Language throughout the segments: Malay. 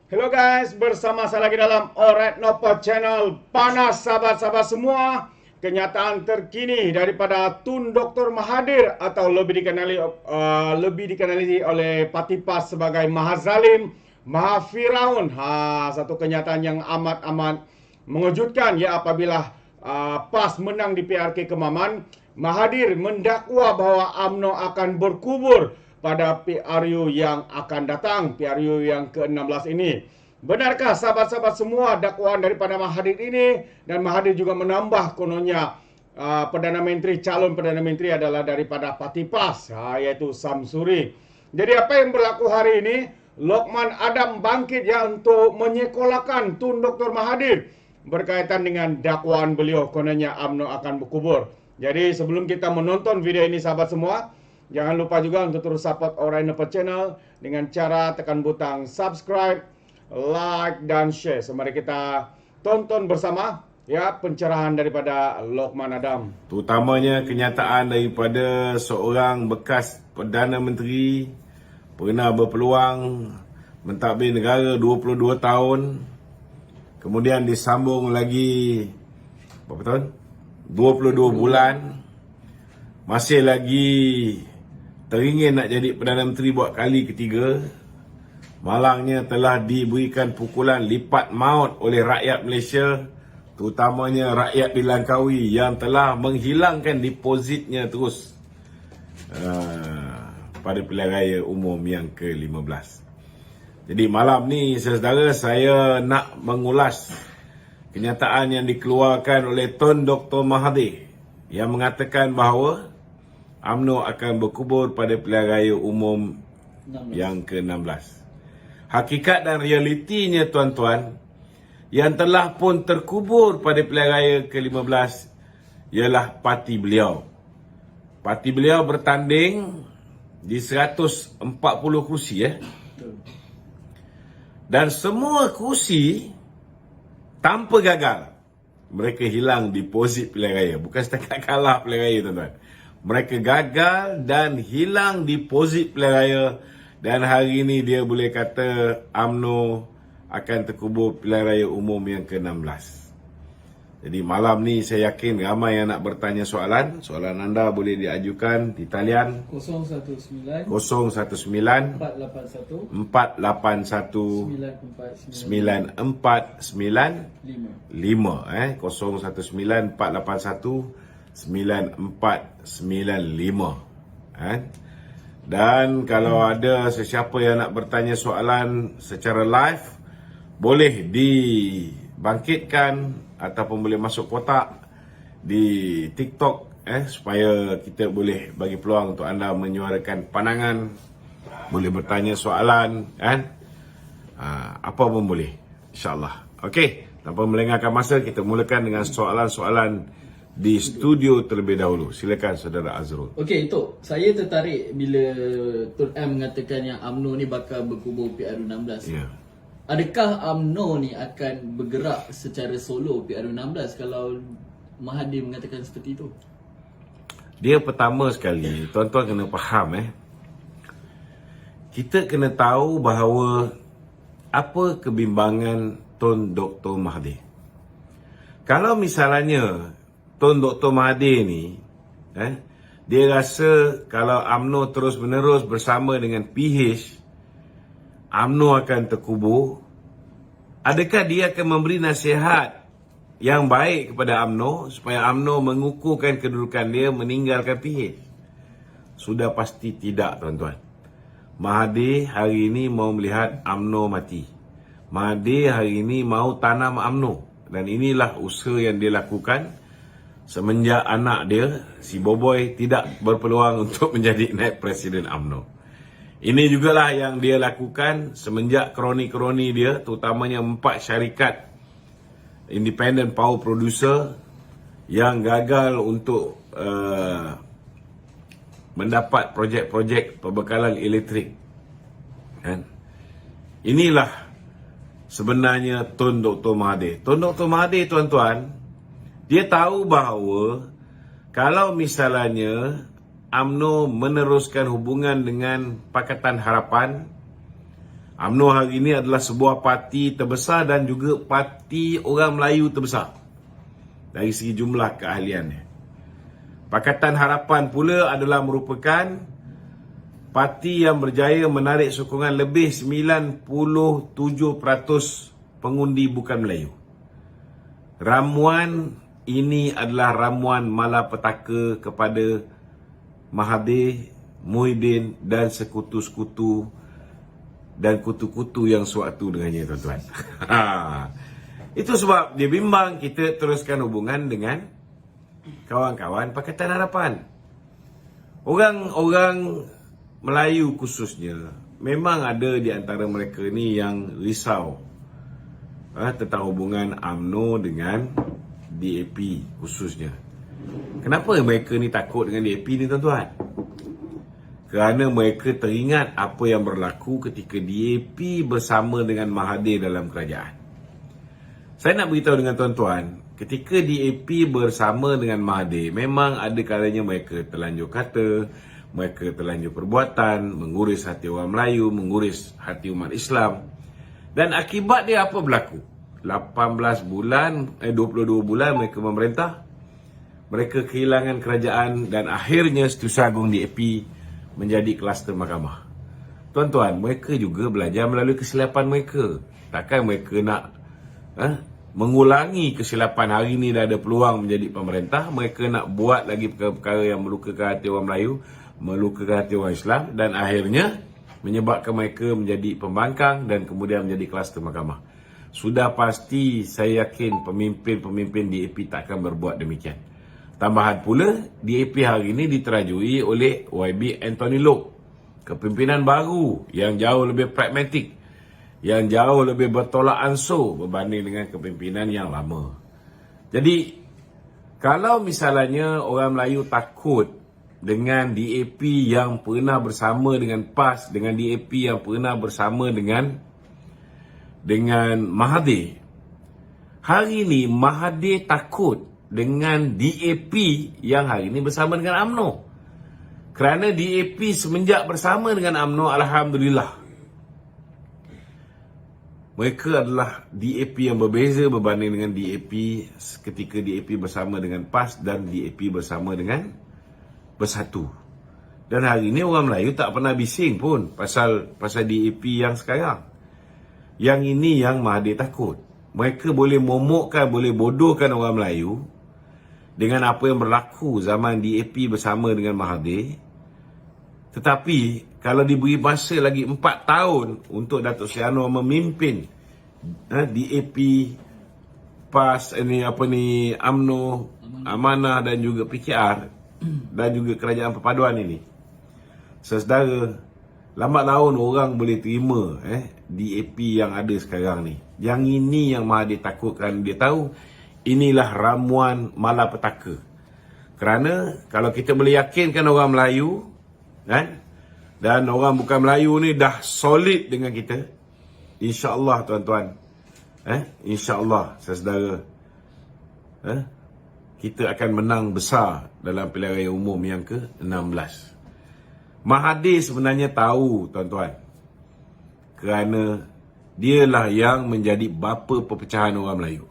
Hello guys, bersama saya lagi dalam Alright Nopo Channel. Panas sahabat-sahabat semua. Kenyataan terkini daripada Tun Dr. Mahathir atau lebih dikenali oleh Parti PAS sebagai Mahazalim, Mahafiraun. Satu kenyataan yang amat mengejutkan ya apabila PAS menang di PRK Kemaman. Mahathir mendakwa bahwa UMNO akan berkubur pada PRU yang akan datang, PRU yang ke-16 ini. Benarkah sahabat-sahabat semua dakwaan daripada Mahathir ini? Dan Mahathir juga menambah kononnya calon Perdana Menteri adalah daripada Parti PAS, yaitu Samsuri. Jadi apa yang berlaku hari ini? Lokman Adam bangkit ya untuk menyekolahkan Tun Dr. Mahathir berkaitan dengan dakwaan beliau kononnya UMNO akan berkubur. Jadi sebelum kita menonton video ini sahabat semua, jangan lupa juga untuk terus support Alright Nopo Channel dengan cara tekan butang subscribe, like dan share. So, mari kita tonton bersama ya pencerahan daripada Lokman Adam. Terutamanya kenyataan daripada seorang bekas Perdana Menteri pernah berpeluang mentadbir negara 22 tahun. Kemudian disambung lagi berapa tahun? 22 bulan. Masih lagi teringin nak jadi Perdana Menteri buat kali ketiga. Malangnya telah diberikan pukulan lipat maut oleh rakyat Malaysia, terutamanya rakyat di Langkawi yang telah menghilangkan depositnya terus pada pilihan raya umum yang ke-15. Jadi malam ni saudara, saya nak mengulas kenyataan yang dikeluarkan oleh Tun Dr. Mahathir yang mengatakan bahawa UMNO akan berkubur pada pilihan raya umum 16. Yang ke-16. Hakikat dan realitinya tuan-tuan, yang telah pun terkubur pada pilihan raya ke-15 ialah parti beliau. Parti beliau bertanding di 140 kursi dan semua kursi tanpa gagal. Mereka hilang deposit pilihan raya. Bukan setakat kalah pilihan raya tuan-tuan. Mereka gagal dan hilang deposit pilihan raya. Dan hari ini dia boleh kata UMNO akan terkubur pilihan raya umum yang ke-16. Jadi malam ni saya yakin ramai yang nak bertanya soalan. Soalan anda boleh diajukan di talian 019 481 9495 019 481 9495. Dan kalau ada sesiapa yang nak bertanya soalan secara live, boleh dibangkitkan ataupun boleh masuk kotak di TikTok supaya kita boleh bagi peluang untuk anda menyuarakan pandangan, boleh bertanya soalan apa pun boleh, insyaAllah. Okey, tanpa melengahkan masa, kita mulakan dengan soalan-soalan di studio terlebih dahulu. Silakan saudara Azrul. Okey, Tok. Saya tertarik bila Tun M mengatakan yang UMNO ni bakal berkubur PRU 16. Ya. Adakah UMNO ni akan bergerak secara solo PRU 16 kalau Mahathir mengatakan seperti itu? Dia pertama sekali, tuan-tuan kena faham kita kena tahu bahawa apa kebimbangan Tun Dr. Mahathir. Kalau misalnya Tun Dr. Mahathir ni dia rasa kalau UMNO terus-menerus bersama dengan PH, UMNO akan terkubur, adakah dia akan memberi nasihat yang baik kepada UMNO supaya UMNO mengukuhkan kedudukan dia meninggalkan PH? Sudah pasti tidak, tuan-tuan. Mahathir hari ini mau melihat UMNO mati. Mahathir hari ini mau tanam UMNO. Dan inilah usaha yang dia lakukan semenjak anak dia, si Boboy, tidak berpeluang untuk menjadi naib presiden UMNO. Ini jugalah yang dia lakukan semenjak kroni-kroni dia, terutamanya 4 syarikat independent power producer yang gagal untuk mendapat projek-projek pembekalan elektrik. Inilah sebenarnya Tun Dr. Mahathir. Tun Dr. Mahathir, tuan-tuan, dia tahu bahawa kalau misalnya UMNO meneruskan hubungan dengan Pakatan Harapan, UMNO hari ini adalah sebuah parti terbesar dan juga parti orang Melayu terbesar dari segi jumlah keahliannya. Pakatan Harapan pula adalah merupakan parti yang berjaya menarik sokongan lebih 97% pengundi bukan Melayu. Ramuan ini adalah ramuan malapetaka kepada Mahathir, Muhyiddin dan sekutu-sekutu dan kutu-kutu yang sewaktu dengannya, tuan-tuan. Itu sebab dia bimbang kita teruskan hubungan dengan kawan-kawan Pakatan Harapan. Orang-orang Melayu khususnya, memang ada di antara mereka ni yang risau tentang hubungan UMNO dengan DAP khususnya. Kenapa mereka ni takut dengan DAP ni, tuan-tuan? Kerana mereka teringat apa yang berlaku ketika DAP bersama dengan Mahathir dalam kerajaan. Saya nak beritahu dengan tuan-tuan, ketika DAP bersama dengan Mahathir, memang ada kalanya mereka terlanjur kata, mereka terlanjur perbuatan, menguris hati orang Melayu, menguris hati umat Islam. Dan akibat dia apa berlaku? 22 bulan mereka memerintah, mereka kehilangan kerajaan dan akhirnya Setiausaha Agung DAP menjadi kluster mahkamah. Tuan-tuan, mereka juga belajar melalui kesilapan mereka. Takkan mereka nak mengulangi kesilapan. Hari ni dah ada peluang menjadi pemerintah, mereka nak buat lagi perkara-perkara yang melukakan hati orang Melayu, melukakan hati orang Islam dan akhirnya menyebabkan mereka menjadi pembangkang dan kemudian menjadi kluster mahkamah. Sudah pasti saya yakin pemimpin-pemimpin DAP takkan berbuat demikian. Tambahan pula, DAP hari ini diterajui oleh YB Anthony Loke, kepimpinan baru yang jauh lebih pragmatik, yang jauh lebih bertolak ansur berbanding dengan kepimpinan yang lama. Jadi, kalau misalnya orang Melayu takut dengan DAP yang pernah bersama dengan PAS, dengan DAP yang pernah bersama dengan Mahathir, hari ini Mahathir takut dengan DAP yang hari ini bersama dengan UMNO. Kerana DAP semenjak bersama dengan UMNO, alhamdulillah, mereka adalah DAP yang berbeza berbanding dengan DAP ketika DAP bersama dengan PAS dan DAP bersama dengan Bersatu. Dan hari ini orang Melayu tak pernah bising pun pasal DAP yang sekarang. Yang ini yang Mahathir takut. Mereka boleh momokkan, boleh bodohkan orang Melayu dengan apa yang berlaku zaman DAP bersama dengan Mahathir. Tetapi kalau diberi masa lagi 4 tahun untuk Datuk Seri Anwar memimpin DAP, PAS, UMNO, Amanah dan juga PKR dan juga Kerajaan Perpaduan ini, saudara, lambat laun orang boleh terima DAP yang ada sekarang ni. Yang ini yang Mahathir takutkan. Dia tahu inilah ramuan malapetaka. Kerana kalau kita boleh yakinkan orang Melayu dan orang bukan Melayu ni dah solid dengan kita, insya-Allah tuan-tuan, insya-Allah saudara, kita akan menang besar dalam pilihan raya umum yang ke-16. Mahathir sebenarnya tahu, tuan-tuan, kerana dialah yang menjadi bapa perpecahan orang Melayu.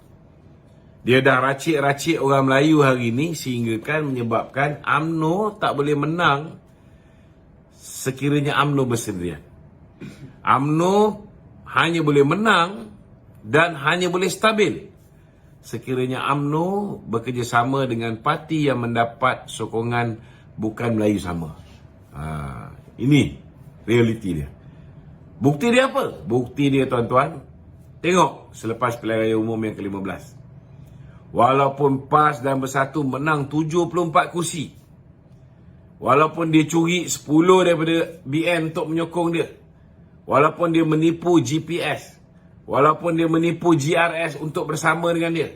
Dia dah racik-racik orang Melayu hari ini sehingga kan menyebabkan UMNO tak boleh menang sekiranya UMNO bersendirian. UMNO hanya boleh menang dan hanya boleh stabil sekiranya UMNO bekerjasama dengan parti yang mendapat sokongan bukan Melayu sama. Ini realiti dia. Bukti dia apa? Bukti dia, tuan-tuan, tengok selepas pilihan raya umum yang ke-15. Walaupun PAS dan Bersatu menang 74 kursi, walaupun dia curi 10 daripada BN untuk menyokong dia, walaupun dia menipu GPS, walaupun dia menipu GRS untuk bersama dengan dia,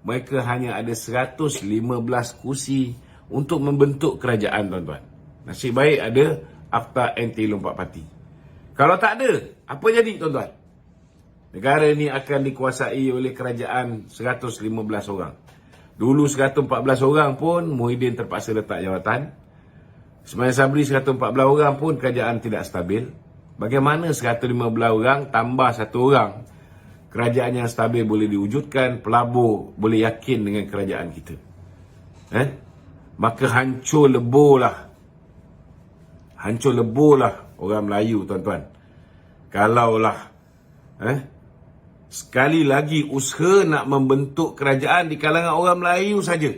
mereka hanya ada 115 kursi untuk membentuk kerajaan, tuan-tuan. Nasib baik ada Akta Anti Lompat Parti. Kalau tak ada, apa jadi, tuan-tuan? Negara ni akan dikuasai oleh kerajaan 115 orang. Dulu 114 orang pun Muhyiddin terpaksa letak jawatan. Ismail Sabri 114 orang pun kerajaan tidak stabil. Bagaimana 115 orang tambah 1 orang, kerajaan yang stabil boleh diwujudkan, pelabur boleh yakin dengan kerajaan kita. Maka hancur leburlah orang Melayu, tuan-tuan. Kalaulah sekali lagi usaha nak membentuk kerajaan di kalangan orang Melayu saja,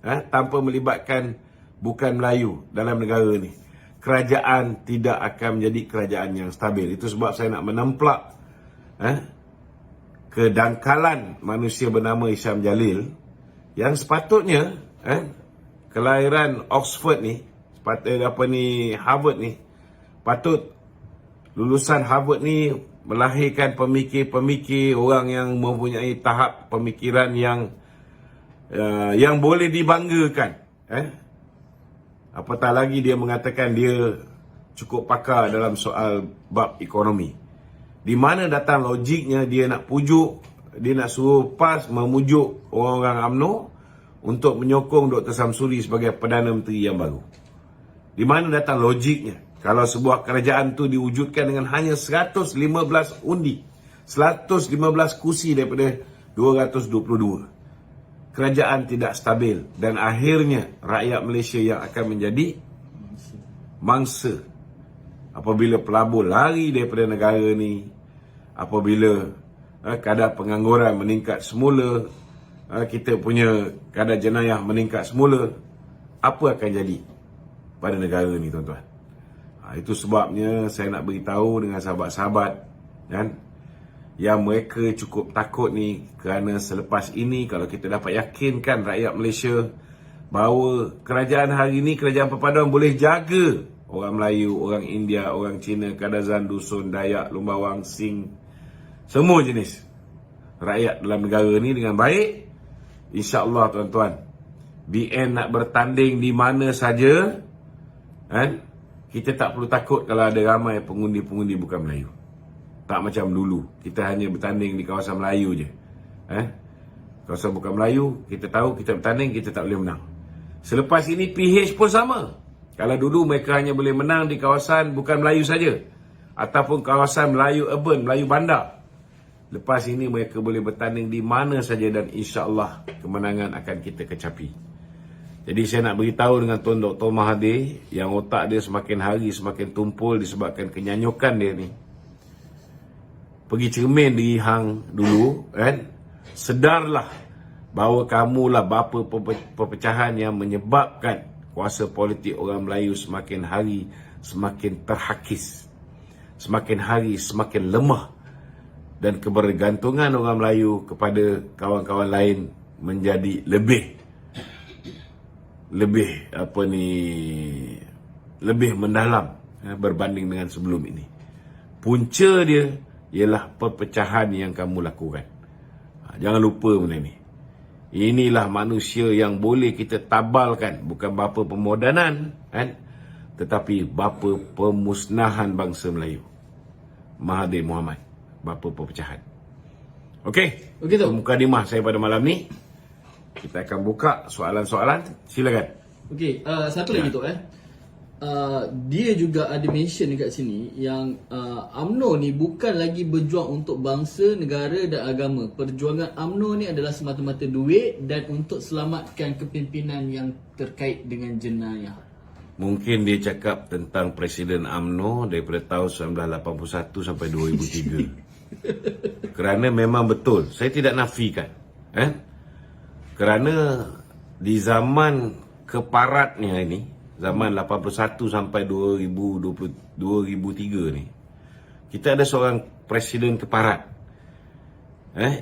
tanpa melibatkan bukan Melayu dalam negara ni, kerajaan tidak akan menjadi kerajaan yang stabil. Itu sebab saya nak menemplak kedangkalan manusia bernama Hisham Jalil yang sepatutnya kelahiran Oxford ni, Harvard ni, patut lulusan Harvard ni melahirkan pemikir-pemikir, orang yang mempunyai tahap pemikiran yang boleh dibanggakan. Apatah lagi dia mengatakan dia cukup pakar dalam soal bab ekonomi. Di mana datang logiknya dia nak suruh PAS memujuk orang-orang UMNO untuk menyokong Dr. Samsuri sebagai Perdana Menteri yang baru. Di mana datang logiknya? Kalau sebuah kerajaan tu diwujudkan dengan hanya 115 undi, 115 kursi daripada 222. Kerajaan tidak stabil dan akhirnya rakyat Malaysia yang akan menjadi mangsa. Apabila pelabur lari daripada negara ni, apabila kadar pengangguran meningkat semula, kita punya kadar jenayah meningkat semula, apa akan jadi pada negara ni, tuan-tuan? Itu sebabnya saya nak beritahu dengan sahabat-sahabat yang mereka cukup takut ni, kerana selepas ini kalau kita dapat yakinkan rakyat Malaysia bahawa kerajaan hari ini, kerajaan perpaduan boleh jaga orang Melayu, orang India, orang Cina, Kadazan, Dusun, Dayak, Lumbawang, Sing, semua jenis rakyat dalam negara ni dengan baik, insya-Allah, tuan-tuan, BN nak bertanding di mana saja, kita tak perlu takut kalau ada ramai pengundi-pengundi bukan Melayu. Tak macam dulu, kita hanya bertanding di kawasan Melayu je. Kawasan bukan Melayu, kita tahu kita bertanding, kita tak boleh menang. Selepas ini PH pun sama. Kalau dulu mereka hanya boleh menang di kawasan bukan Melayu saja, ataupun kawasan Melayu urban, Melayu bandar. Lepas ini mereka boleh bertanding di mana saja dan insya-Allah kemenangan akan kita kecapi. Jadi saya nak beritahu dengan Tuan Dr. Mahathir yang otak dia semakin hari semakin tumpul disebabkan kenyanyukan dia ni. Pergi cermin diri hang dulu, sedarlah bahawa kamulah bapa perpecahan yang menyebabkan kuasa politik orang Melayu semakin hari semakin terhakis, semakin hari semakin lemah, dan kebergantungan orang Melayu kepada kawan-kawan lain menjadi lebih mendalam berbanding dengan sebelum ini. Punca dia ialah perpecahan yang kamu lakukan. Jangan lupa benda ni. Inilah manusia yang boleh kita tabalkan, bukan bapa pemodanan, tetapi bapa pemusnahan bangsa Melayu. Mahathir Mohamad, bapa perpecahan. Okey, begitu. Mukadimah saya pada malam ni. Kita akan buka soalan-soalan. Silakan. Okey, satu lagi tu dia juga ada mention dekat sini yang UMNO ni bukan lagi berjuang untuk bangsa, negara dan agama. Perjuangan UMNO ni adalah semata-mata duit dan untuk selamatkan kepimpinan yang terkait dengan jenayah. Mungkin dia cakap tentang Presiden UMNO daripada tahun 1981 sampai 2003. Kerana memang betul, saya tidak nafikan. Kerana di zaman keparatnya ini, zaman 81 sampai 2003 ni, kita ada seorang presiden keparat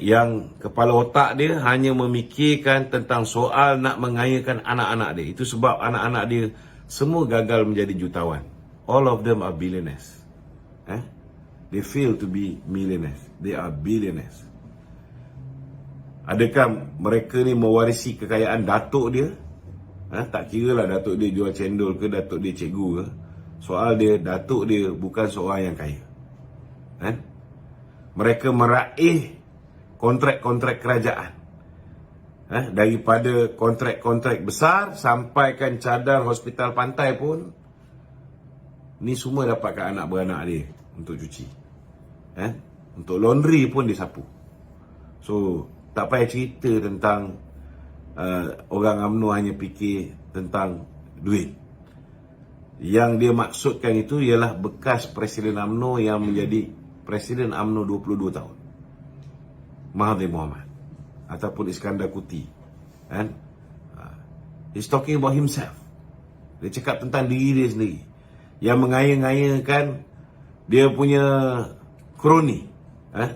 yang kepala otak dia hanya memikirkan tentang soal nak mengayakan anak-anak dia. Itu sebab anak-anak dia semua gagal menjadi jutawan. All of them are billionaires. They fail to be millionaires. They are billionaires. Adakah mereka ni mewarisi kekayaan datuk dia? Tak kira lah datuk dia jual cendol ke, datuk dia cikgu ke. Soal dia, datuk dia bukan seorang yang kaya. Mereka meraih kontrak-kontrak kerajaan. Daripada kontrak-kontrak besar sampaikan cadar hospital pantai pun, ni semua dapatkan anak beranak dia. untuk cuci. Untuk laundry pun dia sapu. So, tak payah cerita tentang orang UMNO hanya fikir tentang duit. Yang dia maksudkan itu ialah bekas Presiden UMNO yang menjadi Presiden UMNO 22 tahun. Mahathir Mohamad ataupun Iskandar Kuti. He's talking about himself. Dia cakap tentang diri dia sendiri. Yang mengaya-ngayakan dia punya kroni.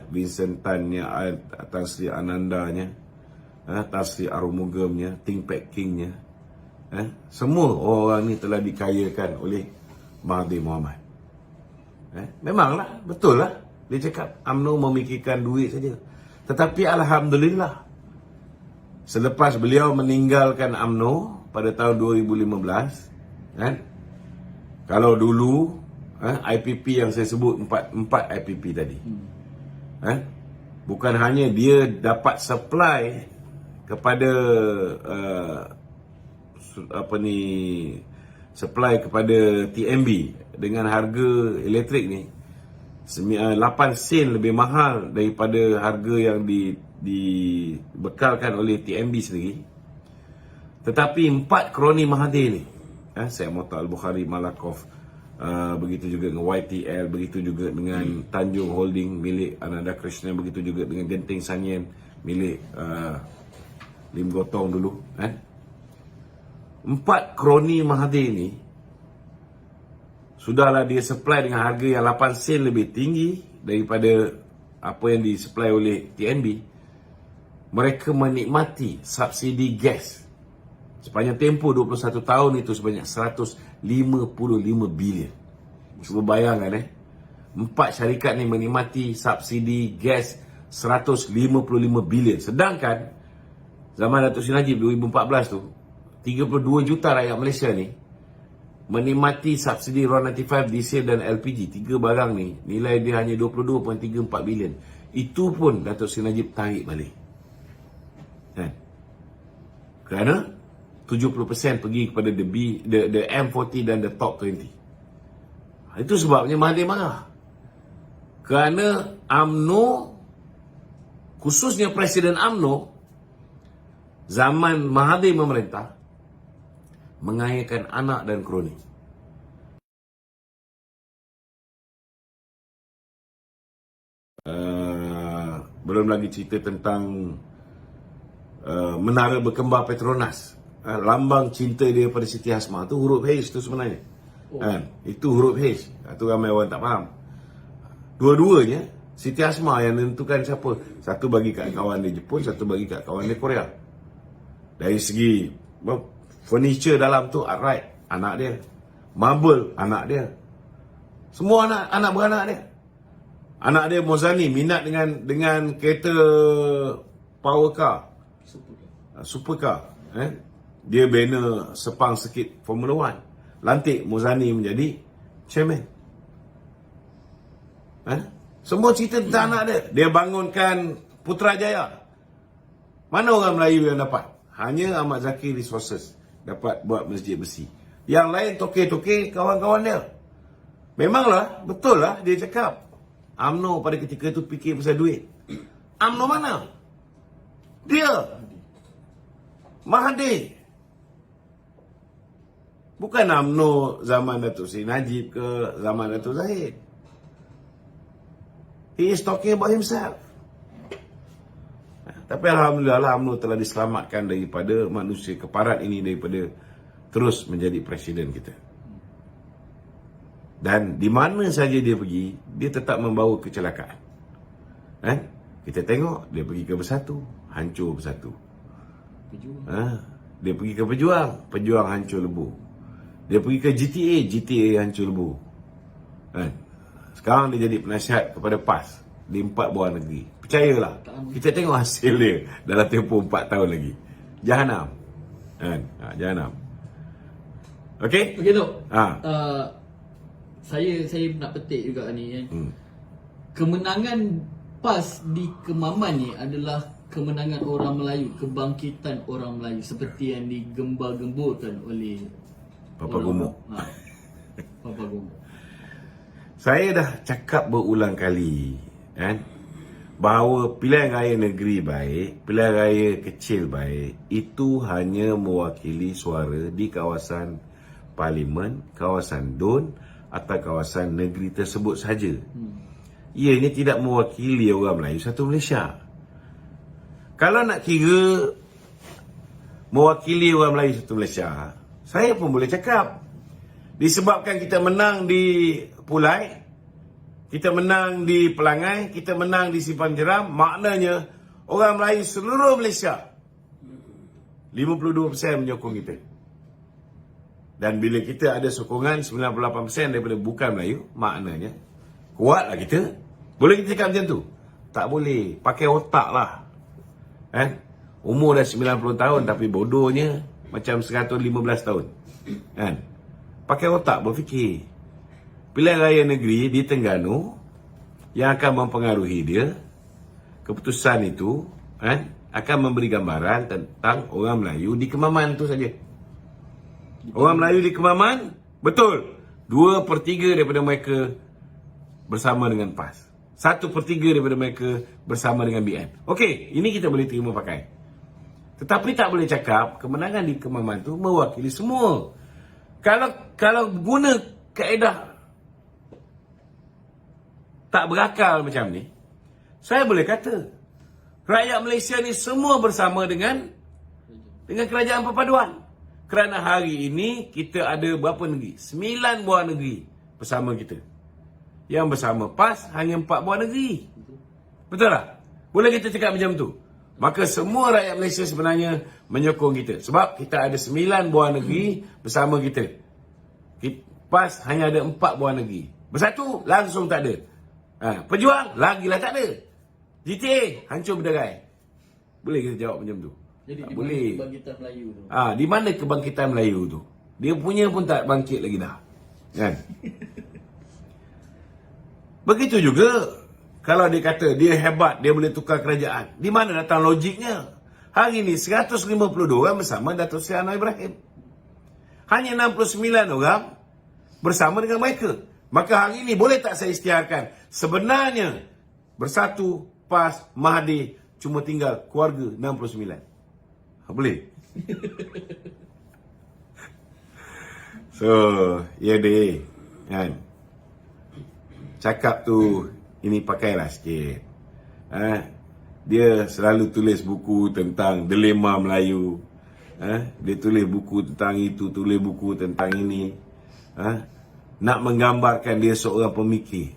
Vincent Tan-nya, Tan Sri Ananda-nya, Tan Sri Arumugamnya, Ting Pak King-nya. Semua orang ni telah dikayakan oleh Mahathir Mohamad. Memanglah, betul lah. Dia cakap UMNO memikirkan duit saja. Tetapi Alhamdulillah, selepas beliau meninggalkan UMNO pada tahun 2015, kalau dulu IPP yang saya sebut empat IPP tadi, bukan hanya dia dapat supply kepada supply kepada TMB dengan harga elektrik ni 8 sen lebih mahal daripada harga yang dibekalkan oleh TMB sendiri. Tetapi 4 kroni Mahathir ni, Syed Mokhtar Al-Bukhari Malakoff, begitu juga dengan YTL, begitu juga dengan Tanjung Holding milik Ananda Krishna, begitu juga dengan Genting Sanyen milik Lim Gotong dulu. 4 kroni Mahathir ni sudahlah dia supply dengan harga yang 8 sen lebih tinggi daripada apa yang disupply oleh TNB. Mereka menikmati subsidi gas sepanjang tempoh 21 tahun itu sebanyak 155 bilion. Cuba bayangkan 4 syarikat ni menikmati subsidi gas 155 bilion. Sedangkan zaman Datuk Seri Najib 2014 tu 32 juta rakyat Malaysia ni menikmati subsidi RON95, diesel dan LPG. 3 barang ni nilai dia hanya 22.34 bilion. Itu pun Datuk Seri Najib tarik balik. Kerana 70% pergi kepada the M40 dan the top 20. Itu sebabnya Mahathir marah. Kerana UMNO, khususnya Presiden UMNO zaman Mahathir memerintah, mengayakan anak dan kroni. Belum lagi cerita tentang menara berkembar Petronas. Lambang cinta dia pada Siti Hasmah tu huruf H tu sebenarnya. Itu huruf H. Itu ramai orang tak faham. Dua-duanya Siti Hasmah yang menentukan siapa. Satu bagi kat kawan dia Jepun, satu bagi kat kawan dia Korea. Dari segi furniture dalam tu Artright, anak dia. Marble, anak dia. Semua anak beranak dia. Anak dia Mozani minat dengan kereta power car, supercar. Dia bina Sepang Circuit Formula 1. Lantik Mozani menjadi chairman. Semua cerita tentang anak dia. Dia bangunkan Putrajaya. Mana orang Melayu yang dapat? Hanya Ahmad Zakir Resources dapat buat masjid besi. Yang lain toke-toke kawan-kawan dia. Memanglah, betul lah dia cakap UMNO pada ketika itu fikir pasal duit. UMNO mana? Dia Mahathir. Bukan UMNO zaman Datuk Seri Najib ke zaman Datuk Zahid. He is talking about himself. Tapi Alhamdulillah UMNO telah diselamatkan daripada manusia keparat ini, daripada terus menjadi presiden kita. Dan di mana saja dia pergi, dia tetap membawa kecelakaan. Kita tengok dia pergi ke Bersatu, hancur Bersatu. Dia pergi ke Pejuang hancur lebu. Dia pergi ke GTA hancur lebu. Sekarang dia jadi penasihat kepada PAS di 4 buah negeri. Percayalah, kita tengok hasil dia dalam tempoh 4 tahun lagi. Jahanam. Jahanam. Okey? Okey, Dok. Saya nak petik juga ni kan. Kemenangan PAS di Kemaman ni adalah kemenangan orang Melayu, kebangkitan orang Melayu seperti yang digembar-gemburkan oleh Papa Gemuk. Papa Gemuk. Saya dah cakap berulang kali kan, bahawa pilihan raya negeri baik, pilihan raya kecil baik, itu hanya mewakili suara di kawasan parlimen, kawasan DUN atau kawasan negeri tersebut saja. Ianya tidak mewakili orang Melayu satu Malaysia. Kalau nak kira mewakili orang Melayu satu Malaysia, saya pun boleh cakap, disebabkan kita menang di Pulai, kita menang di Pelangai, kita menang di Simpang Jeram, maknanya orang Melayu seluruh Malaysia 52% menyokong kita. Dan bila kita ada sokongan 98% daripada bukan Melayu, maknanya kuatlah kita. Boleh kita cakap macam tu? Tak boleh. Pakai otak lah. Umur dah 90 tahun tapi bodohnya macam 115 tahun. Pakai otak berfikir. Pilihan raya negeri di Terengganu yang akan mempengaruhi dia, keputusan itu akan memberi gambaran tentang orang Melayu di Kemaman tu saja. Orang Melayu di Kemaman, betul, 2/3 daripada mereka bersama dengan PAS, 1/3 daripada mereka bersama dengan BN. Okey, ini kita boleh terima pakai. Tetapi tak boleh cakap kemenangan di Kemaman tu mewakili semua. Kalau guna kaedah tak berakal macam ni, saya boleh kata rakyat Malaysia ni semua bersama dengan kerajaan perpaduan. Kerana hari ini kita ada berapa negeri? 9 buah negeri bersama kita. Yang bersama PAS hanya 4 buah negeri. Betul tak? Boleh kita cakap macam tu? Maka semua rakyat Malaysia sebenarnya menyokong kita. Sebab kita ada 9 buah negeri bersama kita. PAS hanya ada 4 buah negeri. Bersatu, langsung tak ada. Pejuang, lagilah tak ada. GTA, hancur berderai. Boleh kita jawab macam tu? Jadi tak di boleh. mana kebangkitan Melayu tu? Di mana kebangkitan Melayu tu? Dia punya pun tak bangkit lagi dah. Kan? Begitu juga kalau dia kata dia hebat, dia boleh tukar kerajaan. Di mana datang logiknya? Hari ini 152 orang bersama Datuk Seri Anwar Ibrahim. Hanya 69 orang bersama dengan mereka. Maka hari ini boleh tak saya isytiharkan? Sebenarnya Bersatu, PAS, Mahathir, cuma tinggal keluarga 69. Boleh? So, ya deh. Kan? Cakap tu, ini pakailah sikit. Dia selalu tulis buku tentang dilema Melayu. Dia tulis buku tentang itu, tulis buku tentang ini. Nak menggambarkan dia seorang pemikir.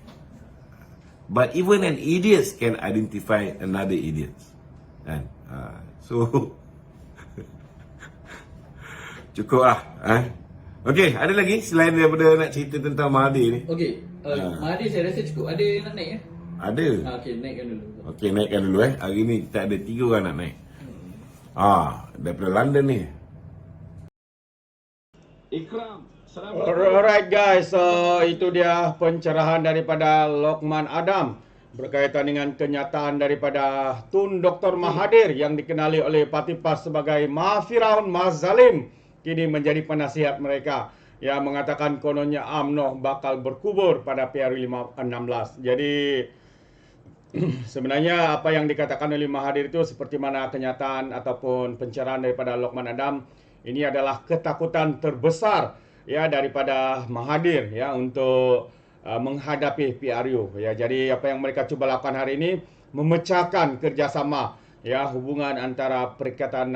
But even an idiot can identify another idiot. So, cukup lah. Okey, ada lagi selain daripada nak cerita tentang Mahathir ni? Okey, Mahathir saya rasa cukup. Ada nak naik ya? Ada. Okey, naikkan dulu. Okey, naikkan dulu Hari ni kita ada 3 orang nak naik. Daripada London ni. Ikram. Alright guys, so itu dia pencerahan daripada Lokman Adam berkaitan dengan kenyataan daripada Tun Dr. Mahathir yang dikenali oleh Parti PAS sebagai Mahfiraun Mazalim kini menjadi penasihat mereka yang mengatakan kononnya UMNO bakal berkubur pada PRU 16. Jadi sebenarnya apa yang dikatakan oleh Mahathir itu seperti mana kenyataan ataupun pencerahan daripada Lokman Adam, ini adalah ketakutan terbesar daripada Mahathir untuk menghadapi PRU. Jadi apa yang mereka cuba lakukan hari ini memecahkan kerjasama hubungan antara Perikatan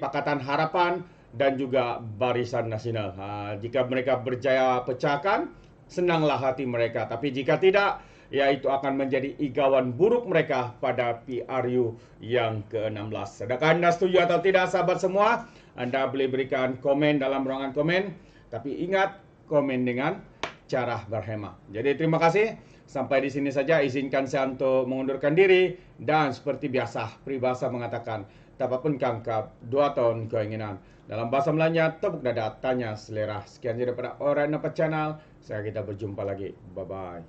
Pakatan Harapan dan juga Barisan Nasional. Jika mereka berjaya pecahkan, senanglah hati mereka. Tapi jika tidak, itu akan menjadi igawan buruk mereka pada PRU yang ke-16. Adakah anda setuju atau tidak, sahabat semua? Anda boleh berikan komen dalam ruangan komen. Tapi ingat, komen dengan cara berhemah. Jadi terima kasih. Sampai di sini saja. Izinkan saya untuk mengundurkan diri. Dan seperti biasa, peribahasa mengatakan, tak apapun kangkap, 2 tahun keinginan. Dalam bahasa Melayunya, tepuk dada, tanya selera. Sekian saja daripada Alright Nampak Channel. Kita berjumpa lagi. Bye-bye.